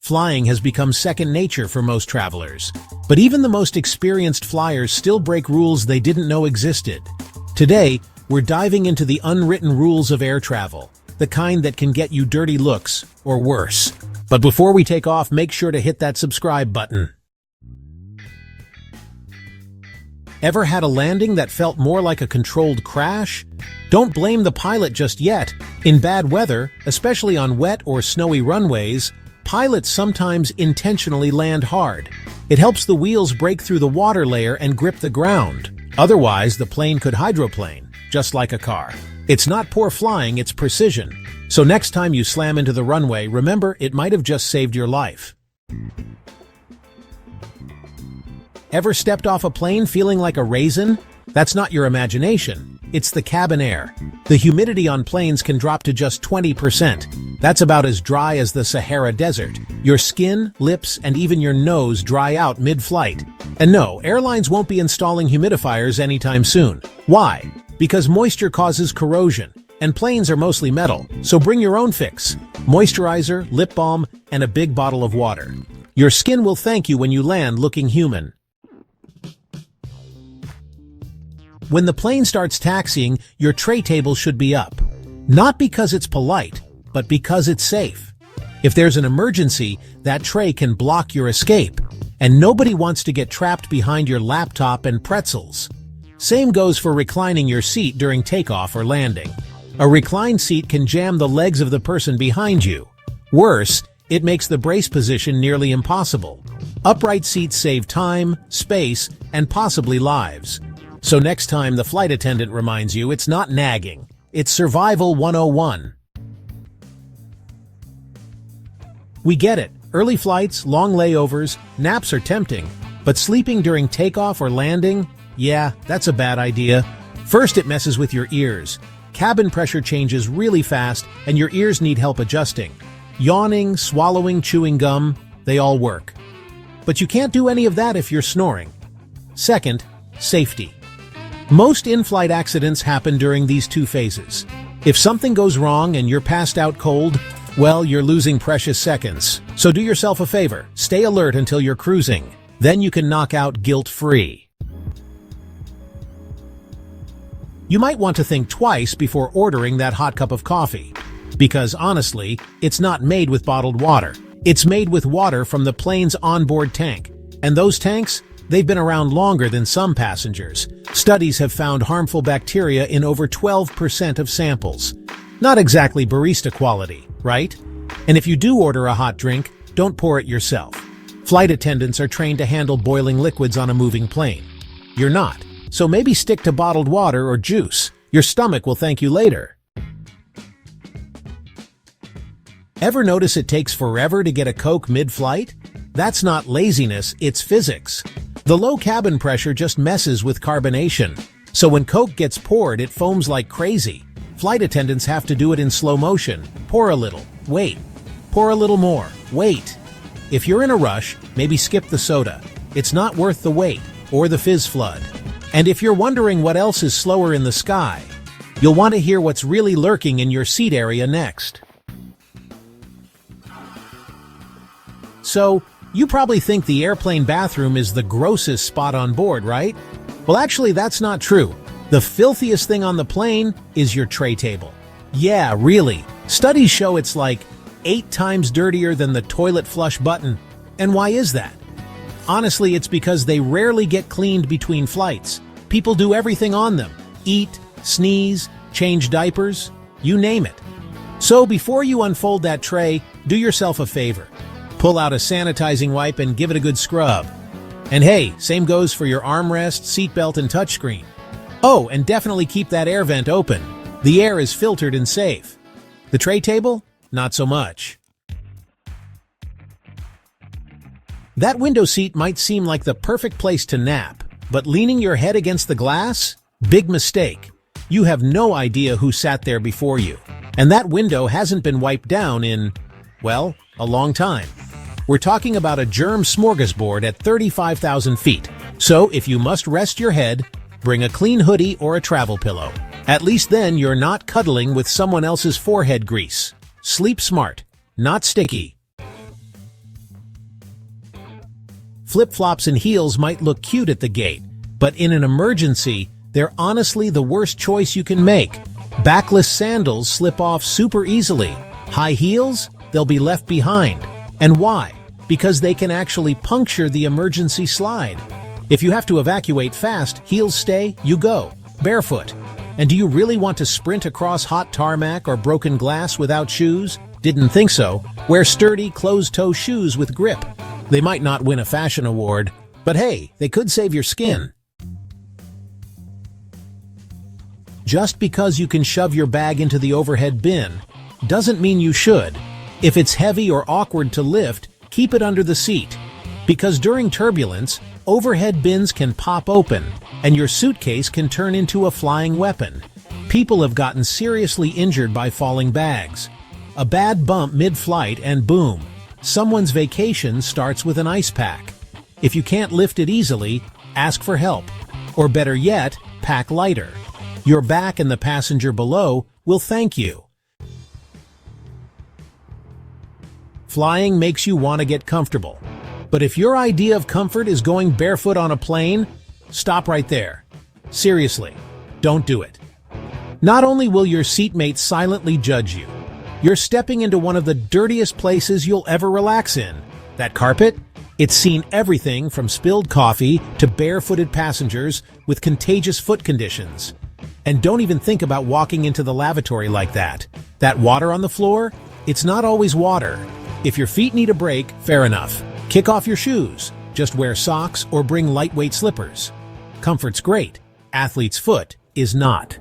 Flying has become second nature for most travelers. But even the most experienced flyers still break rules they didn't know existed. Today, we're diving into the unwritten rules of air travel, the kind that can get you dirty looks, or worse. But before we take off, make sure to hit that subscribe button. Ever had a landing that felt more like a controlled crash? Don't blame the pilot just yet. In bad weather, especially on wet or snowy runways, pilots sometimes intentionally land hard. It helps the wheels break through the water layer and grip the ground. Otherwise, the plane could hydroplane, just like a car. It's not poor flying, it's precision. So next time you slam into the runway, remember it might have just saved your life. Ever stepped off a plane feeling like a raisin? That's not your imagination. It's the cabin air. The humidity on planes can drop to just 20%. That's about as dry as the Sahara Desert. Your skin, lips, and even your nose dry out mid-flight. And no, airlines won't be installing humidifiers anytime soon. Why? Because moisture causes corrosion, and planes are mostly metal, so bring your own fix. Moisturizer, lip balm, and a big bottle of water. Your skin will thank you when you land looking human. When the plane starts taxiing, your tray table should be up. Not because it's polite, but because it's safe. If there's an emergency, that tray can block your escape, and nobody wants to get trapped behind your laptop and pretzels. Same goes for reclining your seat during takeoff or landing. A reclined seat can jam the legs of the person behind you. Worse, it makes the brace position nearly impossible. Upright seats save time, space, and possibly lives. So next time the flight attendant reminds you, it's not nagging, it's Survival 101. We get it. Early flights, long layovers, naps are tempting. But sleeping during takeoff or landing? Yeah, that's a bad idea. First, it messes with your ears. Cabin pressure changes really fast, and your ears need help adjusting. Yawning, swallowing, chewing gum, they all work. But you can't do any of that if you're snoring. Second, safety. Most in-flight accidents happen during these two phases. If something goes wrong and you're passed out cold, well, you're losing precious seconds. So do yourself a favor, stay alert until you're cruising. Then you can knock out guilt-free. You might want to think twice before ordering that hot cup of coffee. Because honestly, it's not made with bottled water. It's made with water from the plane's onboard tank. And those tanks? They've been around longer than some passengers. Studies have found harmful bacteria in over 12% of samples. Not exactly barista quality, right? And if you do order a hot drink, don't pour it yourself. Flight attendants are trained to handle boiling liquids on a moving plane. You're not. So maybe stick to bottled water or juice. Your stomach will thank you later. Ever notice it takes forever to get a Coke mid-flight? That's not laziness, it's physics. The low cabin pressure just messes with carbonation. So when Coke gets poured, it foams like crazy. Flight attendants have to do it in slow motion. Pour a little, wait. Pour a little more, wait. If you're in a rush, maybe skip the soda. It's not worth the wait, or the fizz flood. And if you're wondering what else is slower in the sky, you'll want to hear what's really lurking in your seat area next. So, you probably think the airplane bathroom is the grossest spot on board, right? Well, actually, that's not true. The filthiest thing on the plane is your tray table. Yeah, really. Studies show it's like 8 times dirtier than the toilet flush button. And why is that? Honestly, it's because they rarely get cleaned between flights. People do everything on them. Eat, sneeze, change diapers, you name it. So before you unfold that tray, do yourself a favor. Pull out a sanitizing wipe and give it a good scrub. And hey, same goes for your armrest, seatbelt, and touchscreen. Oh, and definitely keep that air vent open. The air is filtered and safe. The tray table? Not so much. That window seat might seem like the perfect place to nap, but leaning your head against the glass? Big mistake. You have no idea who sat there before you. And that window hasn't been wiped down in, well, a long time. We're talking about a germ smorgasbord at 35,000 feet. So if you must rest your head, bring a clean hoodie or a travel pillow. At least then you're not cuddling with someone else's forehead grease. Sleep smart, not sticky. Flip-flops and heels might look cute at the gate, but in an emergency, they're honestly the worst choice you can make. Backless sandals slip off super easily. High heels? They'll be left behind. And why? Because they can actually puncture the emergency slide. If you have to evacuate fast, heels stay, you go. Barefoot. And do you really want to sprint across hot tarmac or broken glass without shoes? Didn't think so. Wear sturdy, closed-toe shoes with grip. They might not win a fashion award, but hey, they could save your skin. Just because you can shove your bag into the overhead bin doesn't mean you should. If it's heavy or awkward to lift, keep it under the seat. Because during turbulence, overhead bins can pop open, and your suitcase can turn into a flying weapon. People have gotten seriously injured by falling bags. A bad bump mid-flight and boom, someone's vacation starts with an ice pack. If you can't lift it easily, ask for help. Or better yet, pack lighter. Your back and the passenger below will thank you. Flying makes you want to get comfortable. But if your idea of comfort is going barefoot on a plane, stop right there. Seriously, don't do it. Not only will your seatmates silently judge you, you're stepping into one of the dirtiest places you'll ever relax in. That carpet? It's seen everything from spilled coffee to barefooted passengers with contagious foot conditions. And don't even think about walking into the lavatory like that. That water on the floor? It's not always water. If your feet need a break, fair enough. Kick off your shoes. Just wear socks or bring lightweight slippers. Comfort's great. Athlete's foot is not.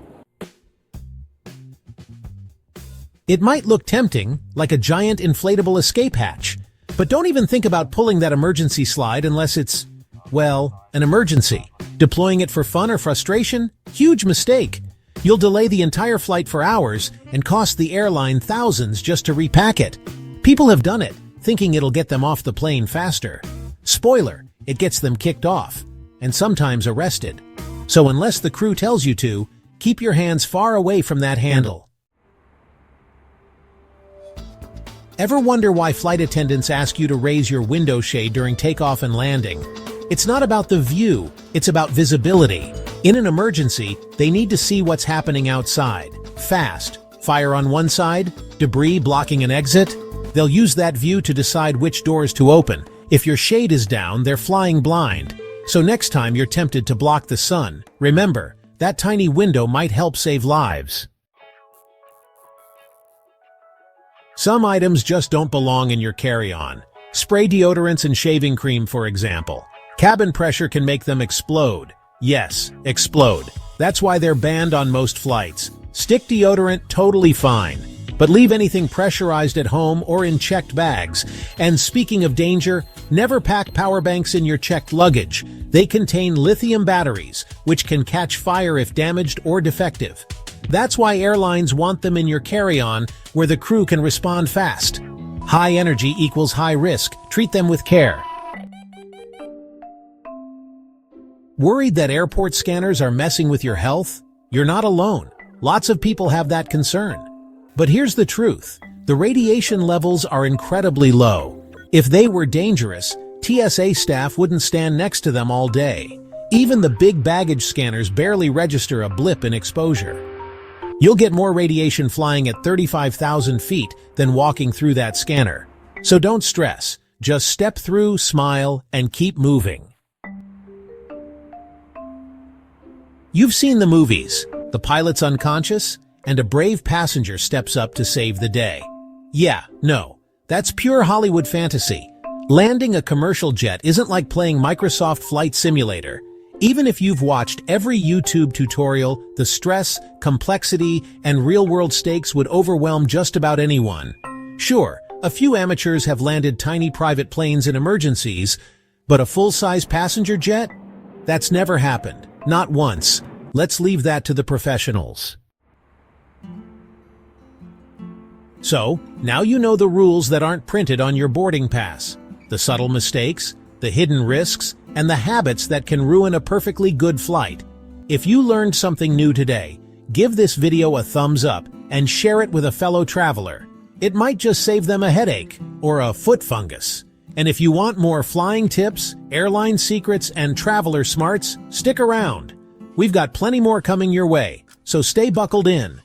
It might look tempting, like a giant inflatable escape hatch, but don't even think about pulling that emergency slide unless it's, well, an emergency. Deploying it for fun or frustration? Huge mistake. You'll delay the entire flight for hours and cost the airline thousands just to repack it. People have done it, thinking it'll get them off the plane faster. Spoiler, it gets them kicked off, and sometimes arrested. So unless the crew tells you to, keep your hands far away from that handle. Ever wonder why flight attendants ask you to raise your window shade during takeoff and landing? It's not about the view, it's about visibility. In an emergency, they need to see what's happening outside. Fast. Fire on one side, debris blocking an exit. They'll use that view to decide which doors to open. If your shade is down, they're flying blind. So next time you're tempted to block the sun, remember, that tiny window might help save lives. Some items just don't belong in your carry-on. Spray deodorants and shaving cream, for example. Cabin pressure can make them explode. Yes, explode. That's why they're banned on most flights. Stick deodorant, totally fine. But leave anything pressurized at home or in checked bags. And speaking of danger, never pack power banks in your checked luggage. They contain lithium batteries, which can catch fire if damaged or defective. That's why airlines want them in your carry-on, where the crew can respond fast. High energy equals high risk. Treat them with care. Worried that airport scanners are messing with your health? You're not alone. Lots of people have that concern. But here's the truth. The radiation levels are incredibly low. If they were dangerous, TSA staff wouldn't stand next to them all day. Even the big baggage scanners barely register a blip in exposure. You'll get more radiation flying at 35,000 feet than walking through that scanner. So don't stress. Just step through, smile, and keep moving. You've seen the movies. The pilot's unconscious, and a brave passenger steps up to save the day. Yeah, no, that's pure Hollywood fantasy. Landing a commercial jet isn't like playing Microsoft Flight Simulator. Even if you've watched every YouTube tutorial, the stress, complexity, and real-world stakes would overwhelm just about anyone. Sure, a few amateurs have landed tiny private planes in emergencies, but a full-size passenger jet? That's never happened. Not once. Let's leave that to the professionals. So, now you know the rules that aren't printed on your boarding pass. The subtle mistakes, the hidden risks, and the habits that can ruin a perfectly good flight. If you learned something new today, give this video a thumbs up and share it with a fellow traveler. It might just save them a headache or a foot fungus. And if you want more flying tips, airline secrets, and traveler smarts, stick around. We've got plenty more coming your way, so stay buckled in.